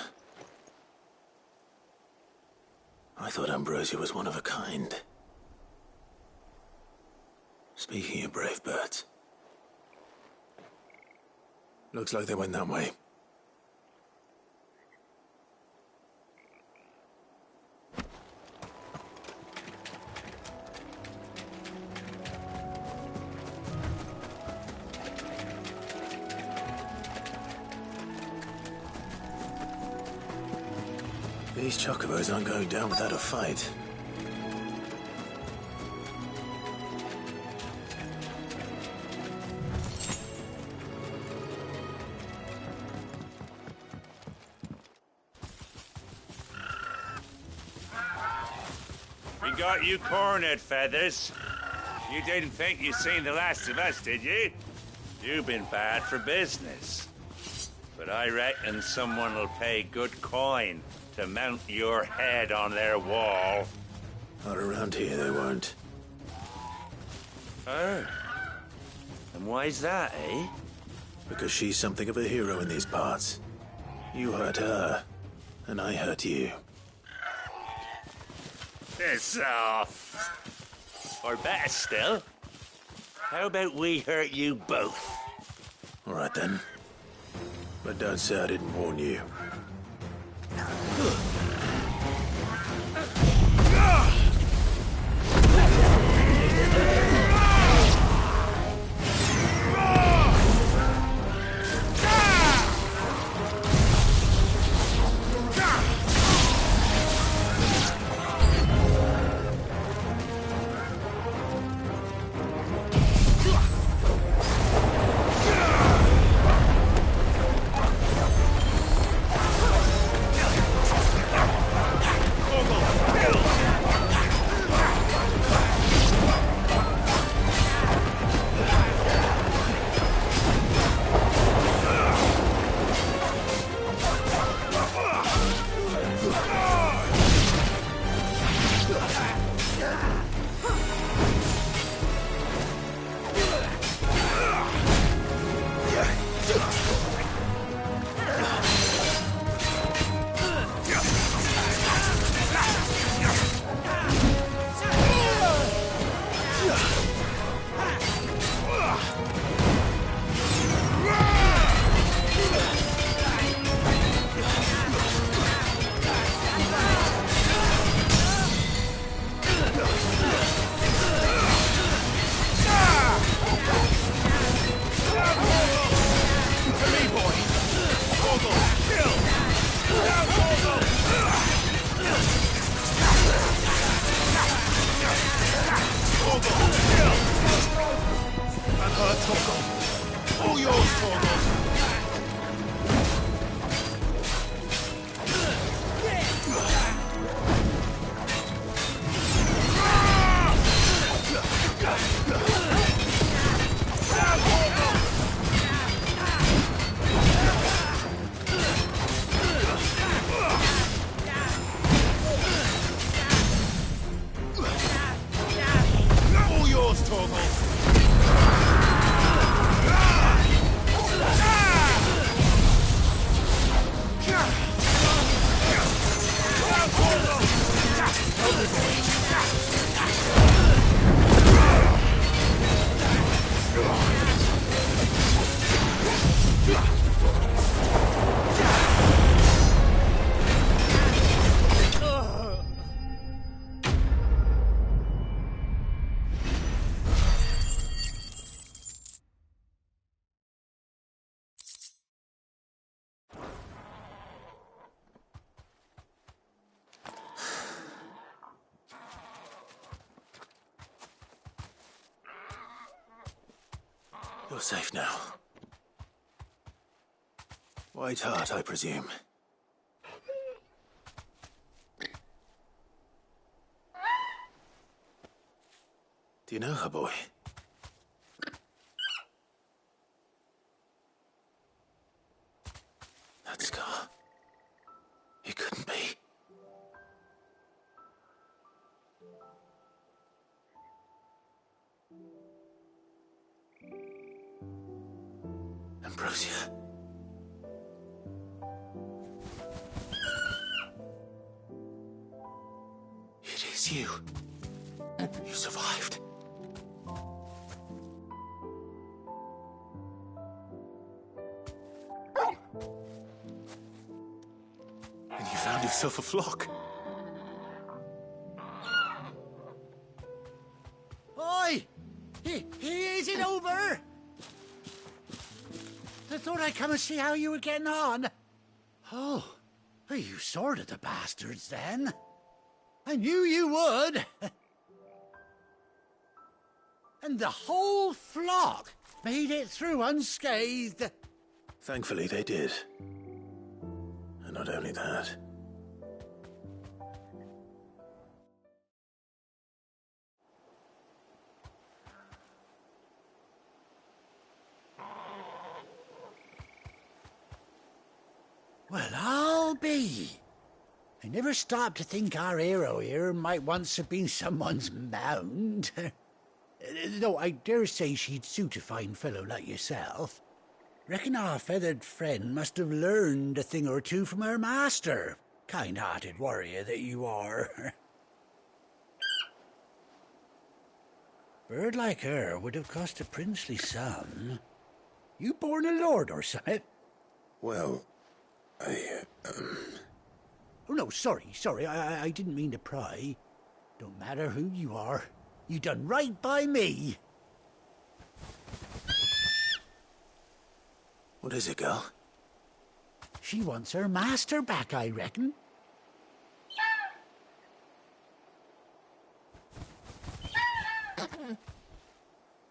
I thought Ambrosia was one of a kind. Speaking of brave birds. Looks like they went that way. These chocobos aren't going down without a fight. We got you cornered, Feathers. You didn't think you seen the last of us, did you? You've been bad for business. But I reckon someone will pay good coin to mount your head on their wall. Not around here, they won't. Oh. And why's that, eh? Because she's something of a hero in these parts. You hurt her, and I hurt you. Piss off. Or better still, how about we hurt you both? All right, then. But don't say I didn't warn you. yours, Torgal. You're safe now. White Hart, I presume. Do you know her, boy? That scar. It couldn't be. Ambrosia. It is you. You survived. And you found yourself a flock. Oi! Is it over? I thought I'd come and see how you were getting on. Oh, you sorted the bastards then. I knew you would. And the whole flock made it through unscathed. Thankfully, they did. And not only that. Well, I'll be. I never stopped to think our hero here might once have been someone's mount. Though I dare say she'd suit a fine fellow like yourself. Reckon our feathered friend must have learned a thing or two from her master. Kind-hearted warrior that you are. Bird like her would have cost a princely sum. You born a lord or something? Well, Oh, no, sorry. I didn't mean to pry. Don't matter who you are. You done right by me. What is it, girl? She wants her master back, I reckon.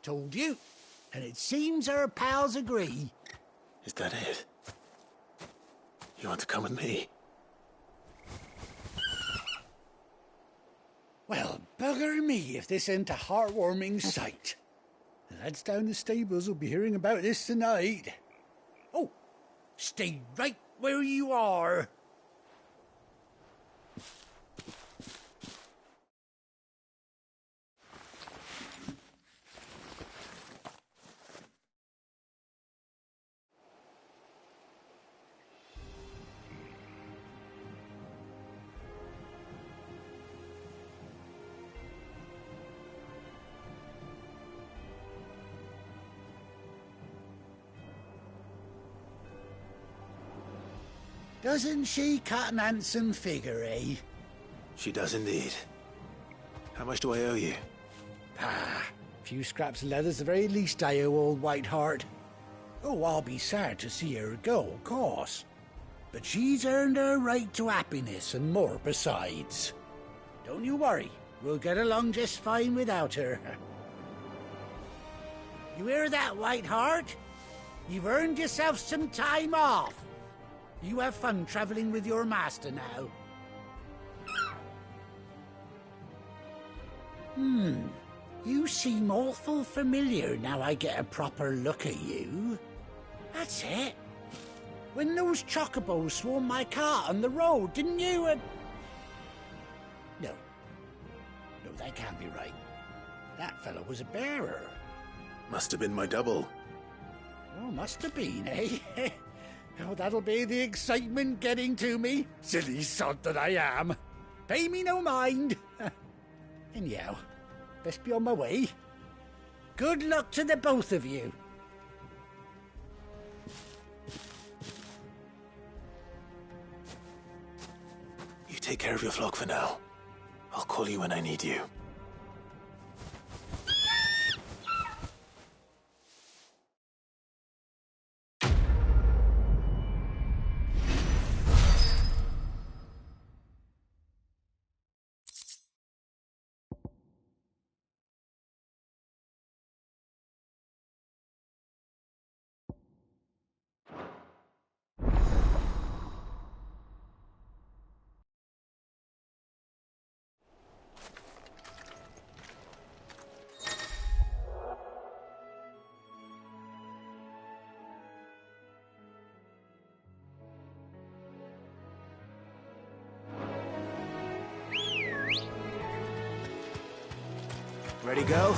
Told you. And it seems her pals agree. Is that it? You want to come with me? Well, bugger me if this ain't a heartwarming sight. The lads down the stables will be hearing about this tonight. Oh, stay right where you are. Doesn't she cut an handsome figure, eh? She does indeed. How much do I owe you? A few scraps of leather's the very least I owe old White Hart. Oh, I'll be sad to see her go, of course. But she's earned her right to happiness and more besides. Don't you worry, we'll get along just fine without her. You hear that, White Hart? You've earned yourself some time off. You have fun traveling with your master now. You seem awful familiar now I get a proper look at you. That's it. When those chocobos swarmed my cart on the road, didn't you? No, that can't be right. That fellow was a bearer. Must have been my double. Oh, must have been, eh? Oh, that'll be the excitement getting to me. Silly sod that I am. Pay me no mind. Anyhow, best be on my way. Good luck to the both of you. You take care of your flock for now. I'll call you when I need you. Ready, go?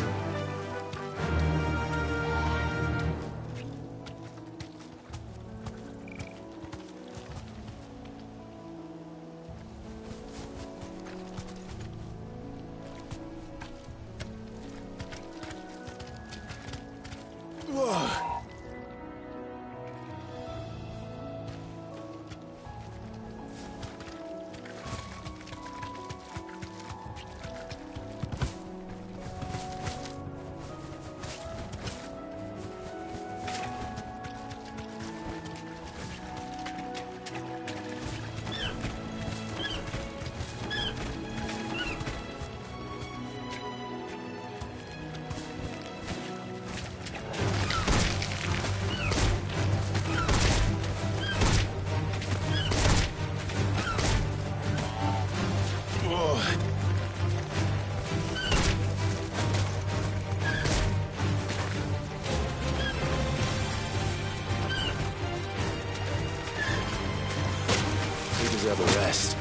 Deserve a rest.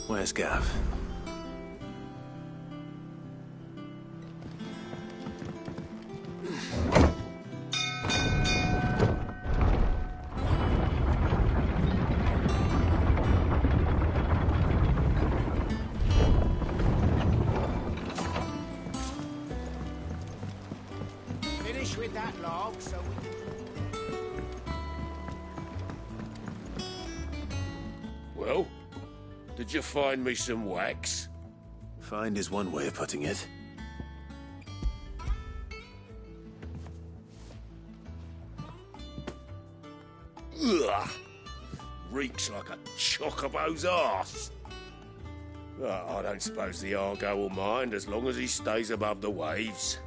Where's Gav? Finish with that log so we Well, did you find me some wax? Find is one way of putting it. Ugh! Reeks like a chocobo's arse. I don't suppose the Argo will mind as long as he stays above the waves.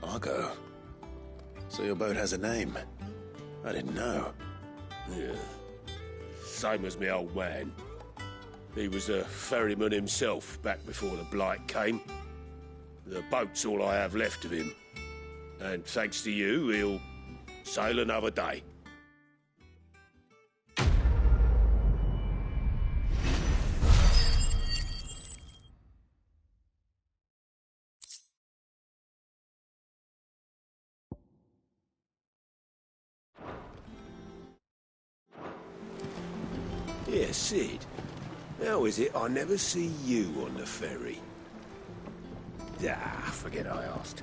Argo? So your boat has a name? I didn't know. Yeah. Same as me old man. He was a ferryman himself back before the Blight came. The boat's all I have left of him. And thanks to you, he'll sail another day. Yeah, Sid. How is it I never see you on the ferry? Ah, forget I asked.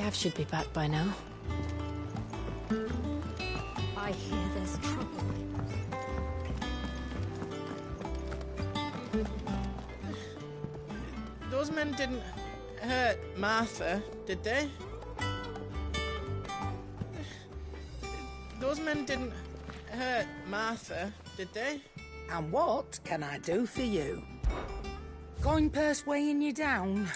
Gav should be back by now. I hear there's trouble. Those men didn't hurt Martha, did they? Those men didn't hurt Martha, did they? And what can I do for you? Going purse weighing you down?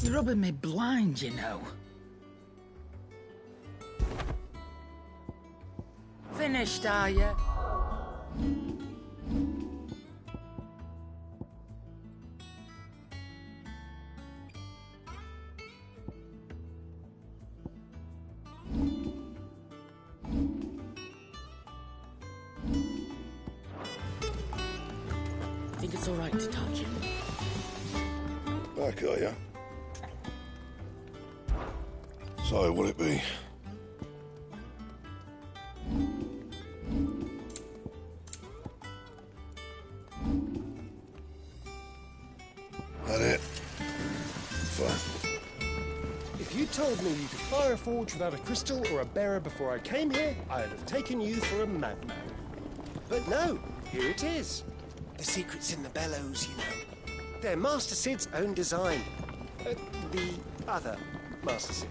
You're rubbing me blind, you know. Finished, are you? Think it's all right to touch him? Back, are ya? So, will it be? That it? Fine. If you told me you could fire a forge without a crystal or a bearer before I came here, I'd have taken you for a madman. But no, here it is. The secret's in the bellows, you know. They're Master Sid's own design. The other Master Sid.